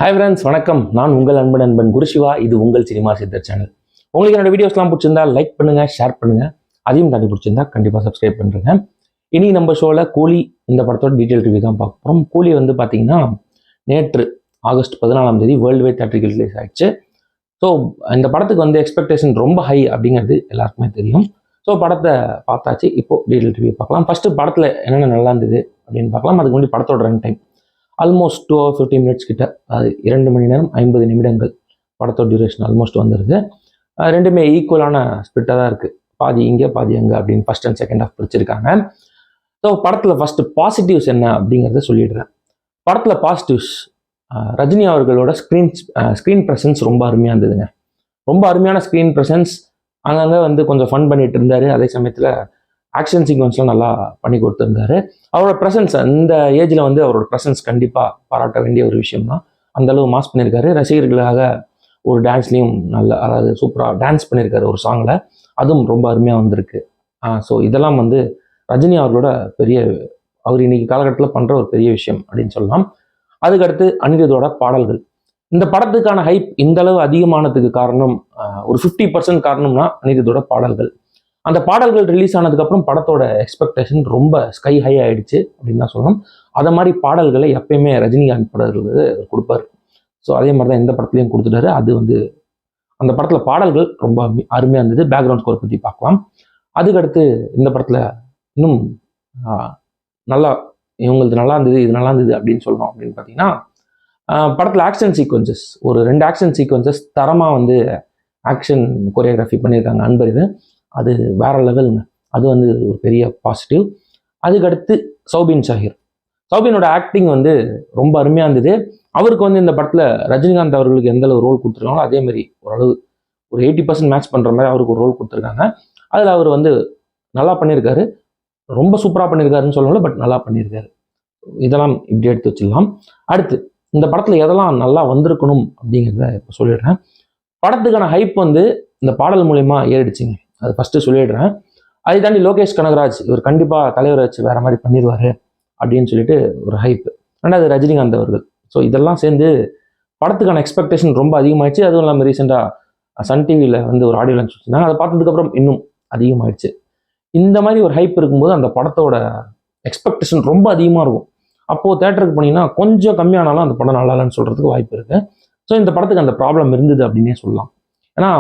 Hi friends, வணக்கம். நான் உங்கள் நண்பன் குருசிவா. இது உங்கள் சினிமா சித்தர் சேனல். உங்களுக்கு என்னோட வீடியோஸ்லாம் பிடிச்சிருந்தா லைக் பண்ணுங்க, ஷேர் பண்ணுங்க. அதையும் தாண்டி பிடிச்சிருந்தா கண்டிப்பாக சப்ஸ்கிரைப் பண்ணுறேங்க. இனி நம்ம ஷோவில் கூலி இந்த படத்தோட டீட்டெயில் ரிவ்யூ தான் பார்க்க போகிறோம். கூலி வந்து பார்த்தீங்கன்னா நேற்று August 14 world wide theatrical release ஆயிடுச்சு. ஸோ இந்த படத்துக்கு வந்து எக்ஸ்பெக்டேஷன் ரொம்ப ஹை அப்படிங்கிறது எல்லாருக்குமே தெரியும். ஸோ படத்தை பார்த்தாச்சு. இப்போது டீட்டெயில் ரிவ்யூ பார்க்கலாம். ஃபஸ்ட்டு படத்தில் என்னென்ன நல்லா இருந்தது அப்படின்னு பார்க்கலாம். அதுக்கு முன்னாடி படத்தோட run time almost 2 hours 50 minutes கிட்ட, அது 2 மணி நேரம் 50 நிமிடங்கள் படத்தோட டியூரேஷன் ஆல்மோஸ்ட் வந்துடுது. ரெண்டுமே ஈக்குவலான ஸ்பிரிட்டாக தான் இருக்குது. பாதி இங்கே பாதி அங்கே அப்படின்னு ஃபர்ஸ்ட் அண்ட் செகண்ட் ஹாஃப் பிரிச்சிருக்காங்க. ஸோ படத்தில் ஃபஸ்ட்டு பாசிட்டிவ்ஸ் என்ன அப்படிங்கிறத சொல்லிடுறேன். படத்தில் பாசிட்டிவ்ஸ், ரஜினி அவர்களோட ஸ்க்ரீன் ப்ரெசன்ஸ் ரொம்ப அருமையாக இருந்ததுங்க. ரொம்ப அருமையான ஸ்க்ரீன் ப்ரெசன்ஸ். அங்கங்கே வந்து கொஞ்சம் ஃபன் பண்ணிட்டு இருந்தார். அதே சமயத்தில் ஆக்ஷன் சீக்வன்ஸ்லாம் நல்லா பண்ணி கொடுத்துருந்தாரு. அவரோட ப்ரெசன்ஸ் அந்த ஏஜில் வந்து அவரோட ப்ரெசன்ஸ் கண்டிப்பாக பாராட்ட வேண்டிய ஒரு விஷயம் தான். அந்தளவு மாஸ் பண்ணியிருக்காரு. ரசிகர்களுக்காக ஒரு டான்ஸ்லேயும் நல்ல, அதாவது சூப்பராக டான்ஸ் பண்ணியிருக்காரு ஒரு சாங்கில். அதுவும் ரொம்ப அருமையாக வந்திருக்கு. ஸோ இதெல்லாம் வந்து ரஜினி அவர்களோட அவர் இன்னைக்கு காலகட்டத்தில் பண்ணுற ஒரு பெரிய விஷயம் அப்படின்னு சொல்லலாம். அதுக்கடுத்து அனிருத்தோட பாடல்கள். இந்த படத்துக்கான ஹைப் இந்தளவு அதிகமானதுக்கு காரணம், ஒரு 50% காரணம்னா அனிருத்தோட பாடல்கள். அந்த பாடல்கள் ரிலீஸ் ஆனதுக்கப்புறம் படத்தோட எக்ஸ்பெக்டேஷன் ரொம்ப ஸ்கை ஹை ஆயிடுச்சு அப்படின்னு தான் சொல்லணும். அதை மாதிரி பாடல்களை எப்பயுமே ரஜினிகாந்த் படங்களுக்கு கொடுப்பார். ஸோ அதே மாதிரி தான் இந்த படத்துலையும் கொடுத்துட்டாரு. அது வந்து அந்த படத்தில் பாடல்கள் ரொம்ப அருமையாக இருந்தது. பேக்ரவுண்ட் ஸ்கோர் பற்றி பார்க்கலாம். அதுக்கடுத்து இந்த படத்தில் இன்னும் நல்லா, இவங்களுக்கு நல்லா இருந்தது, இது நல்லா இருந்தது அப்படின்னு சொல்லணும் அப்படின்னு பார்த்தீங்கன்னா, படத்தில் ஆக்ஷன் சீக்வன்சஸ், ஒரு 2 ஆக்ஷன் சீக்வன்சஸ் தரமாக வந்து ஆக்ஷன் கொரியோகிராஃபி பண்ணியிருக்காங்க அன்பர். இது அது வேற லெவலுங்க. அது வந்து ஒரு பெரிய பாசிட்டிவ். அதுக்கடுத்து சௌபினோட ஆக்டிங் வந்து ரொம்ப அருமையாக இருந்தது. அவருக்கு வந்து இந்த படத்தில் ரஜினிகாந்த் அவர்களுக்கு எந்த அளவு ரோல் கொடுத்துருக்காங்களோ அதேமாதிரி ஓரளவு ஒரு 80% மேட்ச் பண்ணுற மாதிரி அவருக்கு ஒரு ரோல் கொடுத்துருக்காங்க. அதில் அவர் வந்து நல்லா பண்ணியிருக்காரு. ரொம்ப சூப்பராக பண்ணியிருக்காருன்னு சொல்லல, பட் நல்லா பண்ணியிருக்காரு. இதெல்லாம் இப்படி எடுத்து வச்சிடலாம். அடுத்து இந்த படத்தில் எதெல்லாம் நல்லா வந்திருக்கணும் அப்படிங்கிறத இப்போ சொல்லிடுறேன். படத்துக்கான ஹைப் வந்து இந்த பாடல் மூலயமா ஏறிடுச்சுங்க. அது ஃபஸ்ட்டு சொல்லிடுறேன். அதை தாண்டி லோகேஷ் கனகராஜ் இவர் கண்டிப்பாக தலைவரை வச்சு வேறு மாதிரி பண்ணிடுவார் அப்படின்னு சொல்லிட்டு ஒரு ஹைப். ரெண்டாவது ரஜினிகாந்த் அவர்கள். ஸோ இதெல்லாம் சேர்ந்து படத்துக்கான எக்ஸ்பெக்டேஷன் ரொம்ப அதிகமாகிடுச்சு. அதுவும் இல்லாமல் ரீசெண்டாக சன் டிவியில் வந்து ஒரு ஆடியோ லான்ச் வச்சுருந்தாங்க. அதை பார்த்ததுக்கப்புறம் இன்னும் அதிகமாகிடுச்சு. இந்த மாதிரி ஒரு ஹைப் இருக்கும்போது அந்த படத்தோட எக்ஸ்பெக்டேஷன் ரொம்ப அதிகமாக இருக்கும். அப்போது தேட்டருக்கு போனீங்கன்னா கொஞ்சம் கம்மியானாலும் அந்த படம் நல்லா இல்லைன்னு சொல்கிறதுக்கு வாய்ப்பு இருக்குது. ஸோ இந்த படத்துக்கு அந்த ப்ராப்ளம் இருந்தது அப்படின்னே சொல்லலாம். ஏன்னா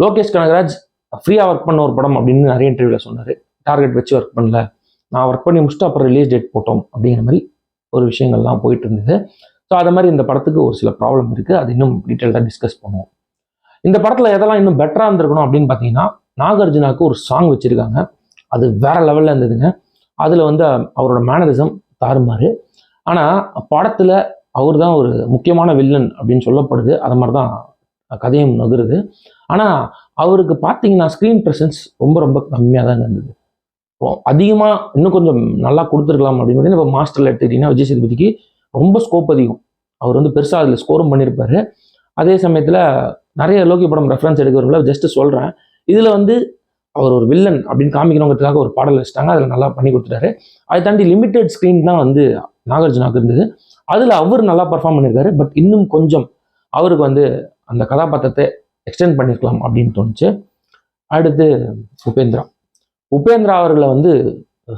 லோகேஷ் கனகராஜ் ஃப்ரீயாக ஒர்க் பண்ண ஒரு படம் அப்படின்னு நிறைய இன்டர்வியூவில் சொன்னார். டார்கெட் வச்சு ஒர்க் பண்ணல, நான் ஒர்க் பண்ணி முடிச்சுட்டு அப்புறம் ரிலீஸ் டேட் போட்டோம் அப்படிங்கிற மாதிரி ஒரு விஷயங்கள்லாம் போயிட்டு இருந்தது. ஸோ அது மாதிரி இந்த படத்துக்கு ஒரு சில ப்ராப்ளம் இருக்குது. அது இன்னும் டீட்டெயில்டாக டிஸ்கஸ் பண்ணுவோம். இந்த படத்தில் எதெல்லாம் இன்னும் பெட்டராக இருந்திருக்கணும் அப்படின்னு பார்த்தீங்கன்னா, நாகார்ஜுனாவுக்கு ஒரு சாங் வச்சுருக்காங்க. அது வேற லெவலில் இருந்ததுங்க. அதில் வந்து அவரோட மேனரிசம் தாறுமாறு. ஆனால் படத்தில் அவர் தான் ஒரு முக்கியமான வில்லன் அப்படின்னு சொல்லப்படுது. அது மாதிரி தான் கதையும் நகருது. ஆனால் அவருக்கு பார்த்தீங்கன்னா ஸ்க்ரீன் ப்ரெசன்ஸ் ரொம்ப ரொம்ப கம்மியாக தான் இருந்தது. அதிகமாக இன்னும் கொஞ்சம் நல்லா கொடுத்துருக்கலாம் அப்படின்னு பார்த்தீங்கன்னா, இப்போ மாஸ்டரில் எடுத்துக்கிட்டிங்கன்னா விஜய் சேதுபதிக்கு ரொம்ப ஸ்கோப் அதிகம். அவர் வந்து பெருசாக அதில் ஸ்கோரும் பண்ணியிருப்பார். அதே சமயத்தில் நிறைய லோகி படம் ரெஃபரன்ஸ் எடுக்கிறவங்கள ஜஸ்ட்டு சொல்கிறேன். இதில் வந்து அவர் ஒரு வில்லன் அப்படின்னு காமிக்கணுங்கிறதுக்காக ஒரு பாடல் வச்சுட்டாங்க. அதில் நல்லா பண்ணி கொடுத்துட்டாரு. அதை தாண்டி லிமிட்டெட் ஸ்க்ரீன் தான் வந்து நாகார்ஜுனாவுக்கு இருந்தது. அதில் அவர் நல்லா பர்ஃபார்ம் பண்ணியிருக்காரு. பட் இன்னும் கொஞ்சம் அவருக்கு வந்து அந்த கதாபாத்திரத்தை எக்ஸ்டெண்ட் பண்ணியிருக்கலாம் அப்படின்னு தோணுச்சு. அடுத்து உபேந்திரா அவர்களை வந்து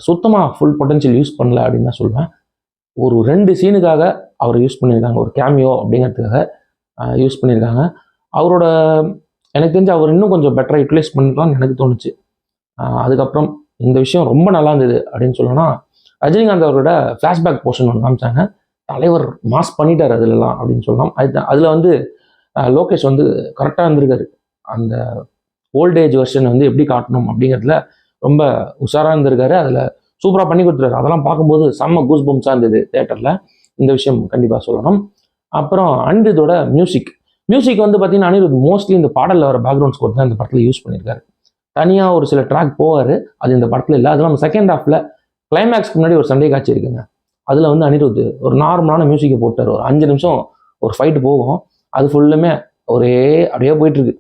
சுத்தமாக ஃபுல் பொட்டன்ஷியல் யூஸ் பண்ணல அப்படின்னு தான் சொல்லுவேன். ஒரு 2 சீனுக்காக அவர் யூஸ் பண்ணியிருக்காங்க. ஒரு கேமியோ அப்படிங்கிறதுக்காக யூஸ் பண்ணியிருக்காங்க. அவரோட எனக்கு தெரிஞ்சு அவர் இன்னும் கொஞ்சம் பெட்டராக யூட்டிலைஸ் பண்ணிக்கலாம்னு எனக்கு தோணுச்சு. அதுக்கப்புறம் இந்த விஷயம் ரொம்ப நல்லா இருந்தது அப்படின்னு சொல்லணும்னா, ரஜினிகாந்த் அவரோட ஃப்ளாஷ்பேக் போர்ஷன் ஒன்று காமிச்சாங்க. தலைவர் மாஸ் பண்ணிட்டார் அதுலலாம் அப்படின்னு சொல்லலாம். அதில் வந்து லோகேஷ் வந்து கரெக்டாக இருந்திருக்காரு. அந்த ஓல்டேஜ் வெர்ஷன் வந்து எப்படி காட்டணும் அப்படிங்கிறதுல ரொம்ப உஷாராக இருந்திருக்காரு. அதில் சூப்பராக பண்ணி கொடுத்துருக்காரு. அதெல்லாம் பார்க்கும்போது செம்ம கூஸ் பம்ஸாக இருந்தது தேட்டரில். இந்த விஷயம் கண்டிப்பாக சொல்லணும். அப்புறம் அனிருத்தோட மியூசிக் வந்து பார்த்தீங்கன்னா, அனிருத் மோஸ்ட்லி இந்த பாடலில் வர பேக்ரவுண்ட் ஸ்கோர் தான் இந்த படத்தில் யூஸ் பண்ணியிருக்காரு. தனியாக ஒரு சில ட்ராக் போவார், அது இந்த படத்தில் இல்லை. அதெல்லாம் செகண்ட் ஹாஃபில் கிளைமேக்ஸ்க்கு முன்னாடி ஒரு சண்டை காட்சி இருக்குங்க. அதில் வந்து அனிருத் ஒரு நார்மலான மியூசிக்கை போட்டார். ஒரு 5 நிமிஷம் ஒரு ஃபைட்டு போகும். அது ஃபுல்லுமே அப்படியே போயிட்டுருக்கு.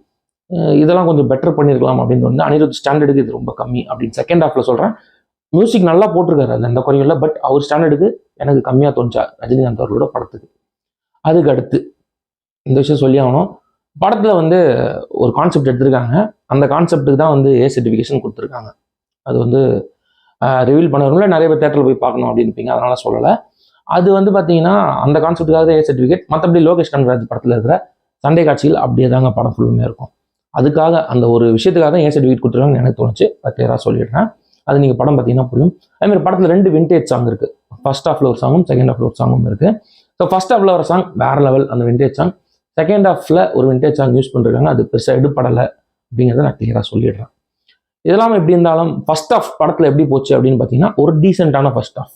இதெல்லாம் கொஞ்சம் பெட்டர் பண்ணியிருக்கலாம் அப்படின்னு வந்து அனிருத் ஸ்டாண்டர்டுக்கு இது ரொம்ப கம்மி அப்படின்னு செகண்ட் ஹாஃபில் சொல்கிறேன். மியூசிக் நல்லா போட்டிருக்காரு, அது எந்த குறையும் இல்லை. பட் அவர் ஸ்டாண்டர்டுக்கு எனக்கு கம்மியாக தோணுச்சா ரஜினிகாந்த் அவர்களோட படத்துக்கு. அதுக்கு அடுத்து இந்த விஷயம் சொல்லி ஆகணும். படத்தில் வந்து ஒரு கான்செப்ட் எடுத்திருக்காங்க. அந்த கான்செப்ட்டுக்கு தான் வந்து ஏ சர்டிஃபிகேஷன் கொடுத்துருக்காங்க. அது வந்து ரிவீல் பண்ணுறவங்கள நிறைய பேர் தேட்டரில் போய் பார்க்கணும் அப்படின்னுப்பீங்க, அதனால சொல்லலை. அது வந்து பார்த்தீங்கன்னா அந்த கான்செப்ட்டுக்காக ஏ சர்டிஃபிகேட். மற்றபடி லோகேஷ் கனகராஜ் படத்தில் இருக்கிற சண்டை காட்சிகள் அப்படியே தாங்க படம் ஃபுல்லுமே இருக்கும். அதுக்காக அந்த ஒரு விஷயத்துக்காக தான் ஏ சர்டிஃபிகேட் கொடுத்துருக்காங்கன்னு எனக்கு தோணுச்சு. கிளியராக சொல்லிடுறேன். அது நீங்கள் படம் பார்த்தீங்கன்னா புரியும். அதேமாதிரி படத்தில் 2 விண்டேஜ் சாங் இருக்குது. ஃபர்ஸ்ட் ஹாஃபில் ஒரு சாங்கும் செகண்ட் ஹாஃபில் ஒரு சாங்கும் இருக்குது. ஸோ ஃபர்ஸ்ட் ஹாஃபில் ஒரு சாங் வேறு லெவல், அந்த விண்டேஜ் சாங். செகண்ட் ஹாஃபில் ஒரு விண்டேஜ் சாங் யூஸ் பண்ணிருக்காங்க, அது பெருசாக எடுப்படலை அப்படிங்கிறத நான் கிளியராக சொல்லிடுறேன். இதெல்லாம் எப்படி இருந்தாலும் ஃபர்ஸ்ட் ஹாஃப் படத்தில் எப்படி போச்சு அப்படின்னு பார்த்தீங்கன்னா ஒரு டீசெண்டான ஃபர்ஸ்ட் ஹாஃப்.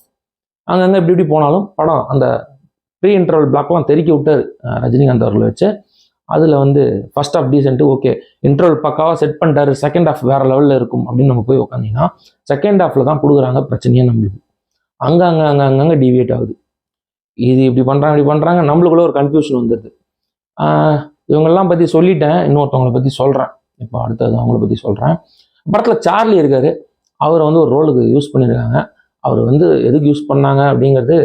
அங்கங்கே எப்படி போனாலும் படம் அந்த ப்ரீ இன்டர்வல் பிளாக்லாம் தெருக்கி விட்டார் ரஜினிகாந்த் அவர்களை வச்சு. அதில் வந்து first half decent, okay interval பக்காவாக செட் பண்ணிட்டாரு, செகண்ட் ஹாஃப் வேறு லெவலில் இருக்கும் அப்படின்னு நம்ம போய் உட்காந்திங்கன்னா செகண்ட் ஹாஃபில் தான் கொடுக்குறாங்க பிரச்சனையே நம்மளுக்கு. அங்கங்கே டிவியேட் ஆகுது. இது இப்படி பண்ணுறாங்க நம்மளுக்குள்ள ஒரு கன்ஃபியூஷன் வந்துடுது. இவங்கெல்லாம் பற்றி சொல்லிட்டேன், இன்னொருத்தவங்களை பற்றி சொல்கிறேன். இப்போ அடுத்தது அவங்கள பற்றி சொல்கிறேன். படத்தில் சார்லி இருக்கார், அவரை வந்து ஒரு ரோலுக்கு யூஸ் பண்ணியிருக்காங்க. அவர் வந்து எதுக்கு யூஸ் பண்ணாங்க அப்படிங்கிறது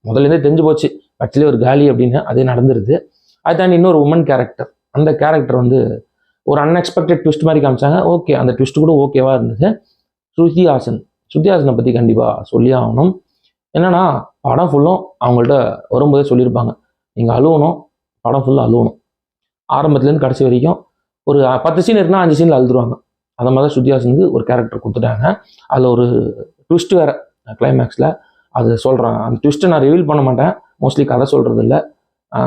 முதல்லேருந்தே தெரிஞ்சு போச்சு. ஆக்சுவலி ஒரு காலி அப்படின்னு அதே நடந்துருது. அது தாண்டி இன்னொரு உமன் கேரக்டர், அந்த கேரக்டர் வந்து ஒரு அன்எக்ஸ்பெக்டட் ட்விஸ்ட் மாதிரி காமிச்சாங்க. ஓகே, அந்த ட்விஸ்ட் கூட ஓகேவா இருந்தது. ஸ்ருதிஹாசனை பற்றி கண்டிப்பாக சொல்லி ஆகணும். என்னன்னா படம் ஃபுல்லும் அவங்கள்ட்ட வரும்போதே சொல்லியிருப்பாங்க, நீங்கள் அழுவணும், படம் ஃபுல்லாக அழுவணும், ஆரம்பத்துலேருந்து கடைசி வரைக்கும். ஒரு 10 சீன் இருக்குன்னா 5 சீனில் அழுதுருவாங்க. அந்த மாதிரி தான் ஸ்ருதிஹாசனுக்கு ஒரு கேரக்டர் கொடுத்துட்டாங்க. அதில் ஒரு ட்விஸ்ட் வேறு கிளைமேக்ஸில், அது சொல்கிறேன். அந்த ட்விஸ்ட்டை நான் ரிவீல் பண்ண மாட்டேன், மோஸ்ட்லி கதை சொல்கிறது இல்லை,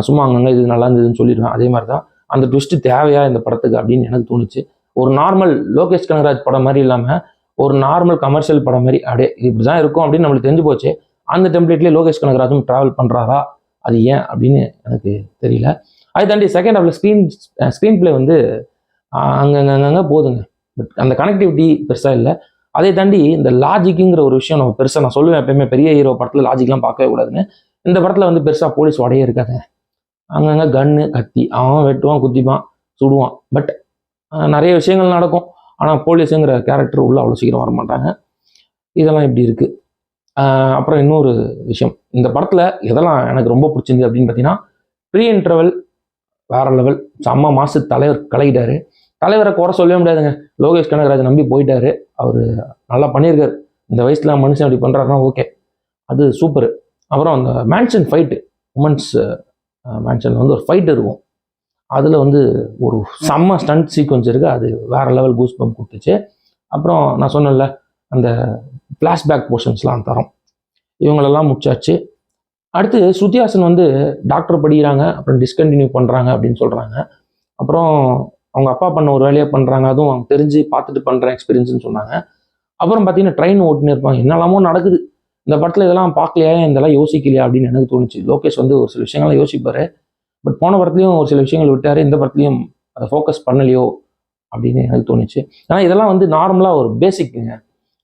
சும்மா அங்கங்கே இது நல்லா இருந்ததுன்னு சொல்லிடுவேன். அதே மாதிரி தான் அந்த ட்விஸ்ட்டு தேவையா இந்த படத்துக்கு அப்படின்னு எனக்கு தோணுச்சு. ஒரு நார்மல் லோகேஷ் கனகராஜ் படம் மாதிரி இல்லாமல் ஒரு நார்மல் கமர்ஷியல் படம் மாதிரி அப்படியே இப்படி தான் இருக்கும் அப்படின்னு நம்மளுக்கு தெரிஞ்சு போச்சு. அந்த டெம்ப்ளேட்லேயே லோகேஷ் கனகராஜும் ட்ராவல் பண்ணுறாரா, அது ஏன் அப்படின்னு எனக்கு தெரியல. அதை தாண்டி செகண்ட் ஹாஃபில் ஸ்க்ரீன் பிளே வந்து அங்கங்கே போதுங்க, பட் அந்த கனெக்டிவிட்டி பெருசாக இல்லை. அதை தாண்டி இந்த லாஜிக்குங்கிற ஒரு விஷயம் நம்ம பெருசாக நான் சொல்லுவேன் எப்பயுமே, பெரிய ஹீரோ படத்தில் லாஜிக்லாம் பார்க்கவே கூடாதுன்னு. இந்த படத்தில் வந்து பெருசாக போலீஸ் உடையே இருக்காதுங்க. அங்கங்கே கன்று கத்தி அவன் வெட்டுவான், குத்திப்பான், சுடுவான், பட் நிறைய விஷயங்கள் நடக்கும். ஆனால் போலீஸுங்கிற கேரக்டர் உள்ள அவ்வளோ சீக்கிரம் வர மாட்டாங்க. இதெல்லாம் இப்படி இருக்குது. அப்புறம் இன்னொரு விஷயம், இந்த படத்தில் எதெல்லாம் எனக்கு ரொம்ப பிடிச்சிருந்து அப்படின்னு பார்த்தீங்கன்னா, ப்ரீ இன்டர்வல் வேற லெவல், செம்ம மாசு, தலைவர் கலக்கிட்டாரு. தலைவரை குறை சொல்லவே முடியாதுங்க, லோகேஷ் கனகராஜ் நம்பி போயிட்டாரு, அவர் நல்லா பண்ணியிருக்காரு. இந்த வயசில் மனுஷன் அப்படி பண்ணுறாருன்னா ஓகே, அது சூப்பரு. அப்புறம் அந்த மேன்ஷன் ஃபைட்டு, உமன்ஸ் மேன்ஷனில் வந்து ஒரு ஃபைட் இருக்கும், அதில் வந்து ஒரு செம்ம ஸ்டண்ட் சீக்வன்ஸ் இருக்குது, அது வேறு லெவல் கூஸ் பம்ப் கொடுத்துச்சு. அப்புறம் நான் சொன்னேன்ல அந்த ஃப்ளாஷ்பேக் போர்ஷன்ஸ்லாம் தரோம், இவங்களெல்லாம் முடிச்சாச்சு. அடுத்து ஸ்ருதிஹாசன் வந்து டாக்டர் படிக்கிறாங்க, அப்புறம் டிஸ்கண்டினியூ பண்ணுறாங்க அப்படின்னு சொல்கிறாங்க. அப்புறம் அவங்க அப்பா பண்ண ஒரு வேலையாக பண்ணுறாங்க, அதுவும் அவங்க தெரிஞ்சு பார்த்துட்டு பண்ணுற எக்ஸ்பீரியன்ஸ்னு சொன்னாங்க. அப்புறம் பார்த்தீங்கன்னா ட்ரெயின் ஓட்டுன்னு இருப்பாங்க, என்னெல்லாமோ நடக்குது இந்த படத்தில், இதெல்லாம் பார்க்கலையா, இதெல்லாம் யோசிக்கலையா அப்படின்னு எனக்கு தோணுச்சு. லோகேஷ் வந்து ஒரு சில விஷயங்கள்லாம் யோசிப்பார், பட் போன படத்துலையும் ஒரு சில விஷயங்கள் விட்டார், இந்த படத்துலையும் அதை ஃபோக்கஸ் பண்ணலையோ அப்படின்னு எனக்கு தோணுச்சு. ஆனால் இதெல்லாம் வந்து நார்மலாக ஒரு பேசிக்குங்க,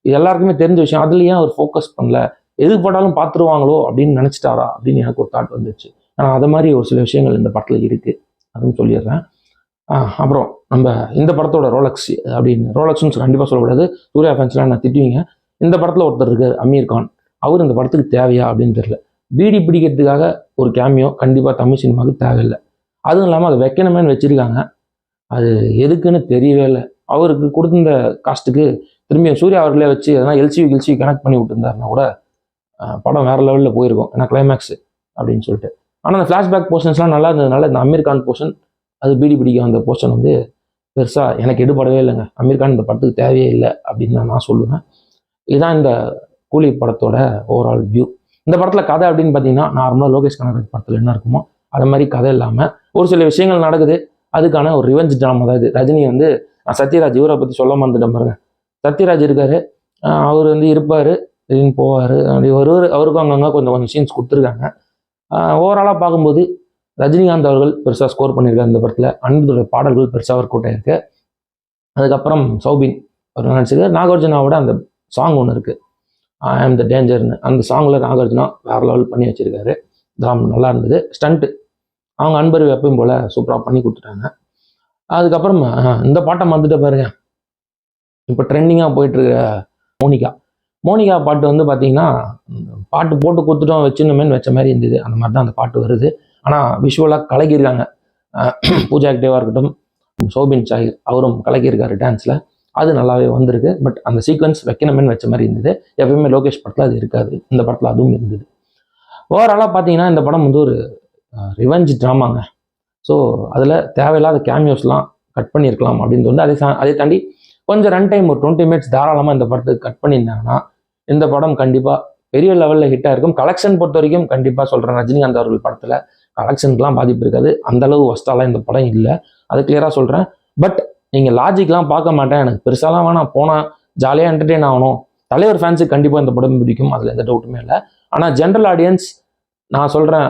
இது எல்லாருக்குமே தெரிஞ்ச விஷயம். அதுலேயே அவர் ஃபோக்கஸ் பண்ணல, எதுக்கு போட்டாலும் பார்த்துருவாங்களோ அப்படின்னு நினச்சிட்டாரா அப்படின்னு எனக்கு ஒரு தாட் வந்துச்சு. ஆனால் அது மாதிரி ஒரு சில விஷயங்கள் இந்த படத்தில் இருக்குது, அதுவும் சொல்லிடுறேன். அப்புறம் நம்ம இந்த படத்தோட ரோலக்ஸ் அப்படின்னு, ரோலக்ஸ்னு கண்டிப்பாக சொல்லக்கூடாது, சூர்யா ஃபேன்ஸ்லாம் நான் திட்டுவீங்க. இந்த படத்தில் ஒருத்தர் இருக்கார் அமீர் கான், அவர் இந்த படத்துக்கு தேவையா அப்படின்னு தெரியல. பீடி பிடிக்கிறதுக்காக ஒரு கேமியோ கண்டிப்பாக தமிழ் சினிமாவுக்கு தேவையில்லை. அதுவும் இல்லாமல் அதை வைக்கணுமேனு வச்சுருக்காங்க, அது எதுக்குன்னு தெரியவே இல்லை. அவருக்கு கொடுத்த காஸ்ட்டுக்கு திரும்பியும் சூர்யா அவர்களே வச்சு எதனா எல்சிவி கனெக்ட் பண்ணி விட்டுருந்தாருன்னா கூட படம் வேறு லெவலில் போயிருக்கும், ஏன்னா கிளைமேக்ஸ் அப்படின்னு சொல்லிட்டு. ஆனால் அந்த ஃப்ளாஷ்பேக் போர்ஷன்ஸ்லாம் நல்லா இருந்ததுனால இந்த அமீர் கான் போர்ஷன், அது பீடி பிடிக்க வந்த போர்ஷன் வந்து பெருசாக எனக்கு எடுபடவே இல்லைங்க. அமீர் கான் இந்த படத்துக்கு தேவையே இல்லை அப்படின்னு தான் நான் சொல்லுவேன். இதுதான் இந்த கூலி படத்தோட ஓவரால் வியூ. இந்த படத்தில் கதை அப்படின்னு பார்த்தீங்கன்னா நார்மலாக லோகேஷ் கனகராஜ் படத்தில் என்ன இருக்குமோ அது மாதிரி கதை இல்லாமல் ஒரு சில விஷயங்கள் நடக்குது, அதுக்கான ஒரு ரிவெஞ்ச் ட்ராமா. அதாவது ரஜினி வந்து சத்யராஜ், இவரை பற்றி சொல்ல மறந்துட்டேன் பாருங்க, சத்யராஜ் இருக்காரு, அவர் வந்து இருப்பார், திடீர்னு போவார், அப்படி அவருக்கும் அங்கங்கே கொஞ்சம் சீன்ஸ் கொடுத்துருக்காங்க. ஓவராலாக பார்க்கும்போது ரஜினிகாந்த் அவர்கள் பெருசாக ஸ்கோர் பண்ணியிருக்காரு இந்த படத்தில், அனிருத்தோட பாடல்கள் பெருசாக ஒர்க் அவுட் ஆயிருக்கு. அதுக்கப்புறம் சௌபின் அவர் நினச்சிருக்காரு. நாகார்ஜுனாவோட அந்த சாங் ஒன்று இருக்குது, ஐ ஆம் த டேஞ்சர்னு, அந்த சாங்கில் நாகார்ஜுனா வேறு லெவல் பண்ணி வச்சுருக்காரு, ட்ராம் நல்லா இருந்தது. ஸ்டண்ட்டு அவங்க அன்பர் எப்பயும் போல் சூப்பராக பண்ணி கொடுத்துட்டாங்க. அதுக்கப்புறம் இந்த பாட்டை மறந்துட்டு பாருங்க, இப்போ ட்ரெண்டிங்காக போயிட்டுருக்க மோனிகா பாட்டு வந்து பார்த்தீங்கன்னா, பாட்டு போட்டு கொடுத்துட்டோம் வச்சுணுமேனு வச்ச மாதிரி இருந்தது, அந்த மாதிரி தான் அந்த பாட்டு வருது. ஆனால் விஷுவலாக கலக்கியிருக்காங்க. பூஜா ஆக்டிவாக இருக்கட்டும், சோபின் சாஹிர் அவரும் கலக்கியிருக்காரு டான்ஸில், அது நல்லாவே வந்திருக்கு. பட் அந்த சீக்வன்ஸ் வைக்கணுமேனு வச்ச மாதிரி இருந்தது. எப்பயுமே லோகேஷ் படத்தில் அது இருக்காது, இந்த படத்தில் அதுவும் இருந்தது. ஓவராலாக பார்த்தீங்கன்னா இந்த படம் வந்து ஒரு ரிவெஞ்ச் ட்ராமாங்க. ஸோ அதில் தேவையில்லாத கேமியோஸ்லாம் கட் பண்ணியிருக்கலாம் அப்படின்னு தோணுது. அதை தாண்டி கொஞ்சம் ரன் டைம் ஒரு 20 மினிட்ஸ் தாராளமாக இந்த படத்துக்கு கட் பண்ணியிருந்தாங்கன்னா இந்த படம் கண்டிப்பாக பெரிய லெவலில் ஹிட்டாக இருக்கும். கலெக்ஷன் பொறுத்த வரைக்கும் கண்டிப்பாக சொல்கிறேன், ரஜினிகாந்த் அவர்கள் படத்தில் கலெக்ஷனுக்குலாம் பாதிப்பு இருக்காது. அந்தளவு ஒஸ்டாலாம் இந்த படம் இல்லை, அது கிளியராக சொல்கிறேன். பட் நீங்கள் லாஜிக்லாம் பார்க்க மாட்டேன், எனக்கு பெருசாலாம் வேணாம், போனால் ஜாலியாக என்டர்டெயின் ஆகணும், தலைவர் ஃபேன்ஸுக்கு கண்டிப்பாக இந்த படம் பிடிக்கும், அதில் எந்த டவுட்டுமே இல்லை. ஆனால் ஜென்ரல் ஆடியன்ஸ் நான் சொல்கிறேன்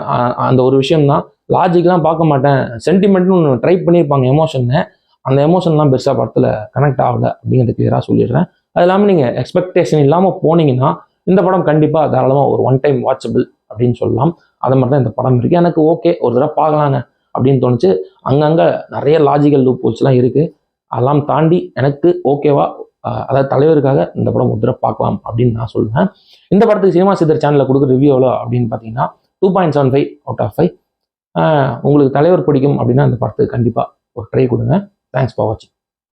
அந்த ஒரு விஷயம்தான், லாஜிக்லாம் பார்க்க மாட்டேன், சென்டிமெண்ட்னு ஒன்று ட்ரை பண்ணியிருப்பாங்க எமோஷன்னு, அந்த எமோஷன்லாம் பெருசாக படத்தில் கனெக்ட் ஆகலை அப்படிங்கிறது கிளியராக சொல்லிடுறேன். அது இல்லாமல் நீங்கள் எக்ஸ்பெக்டேஷன் இல்லாமல் போனீங்கன்னா இந்த படம் கண்டிப்பாக தாராளமாக ஒரு 1 டைம் வாட்சபிள் அப்படின்னு சொல்லலாம். அது மாதிரி தான் இந்த படம் இருக்குது. எனக்கு ஓகே, ஒரு தடவை பார்க்கலாங்க அப்படின்னு தோணுச்சு. அங்கங்கே நிறைய லாஜிக்கல் லூப் ஹோல்ஸ்லாம் இருக்குது, அதெல்லாம் தாண்டி எனக்கு ஓகேவா, அதாவது தலைவருக்காக இந்த படம் ஒரு தடவை பார்க்கலாம் அப்படின்னு நான் சொல்லுவேன். இந்த படத்துக்கு சினிமா சித்தர் சேனலில் கொடுக்குற ரிவ்யூ எவ்வளோ அப்படின்னு பார்த்தீங்கன்னா 2.75 அவுட் ஆஃப் 5. உங்களுக்கு தலைவர் பிடிக்கும் அப்படின்னா இந்த படத்துக்கு கண்டிப்பாக ஒரு ட்ரை கொடுங்க. தேங்க்ஸ் ஃபார் வாட்சிங்.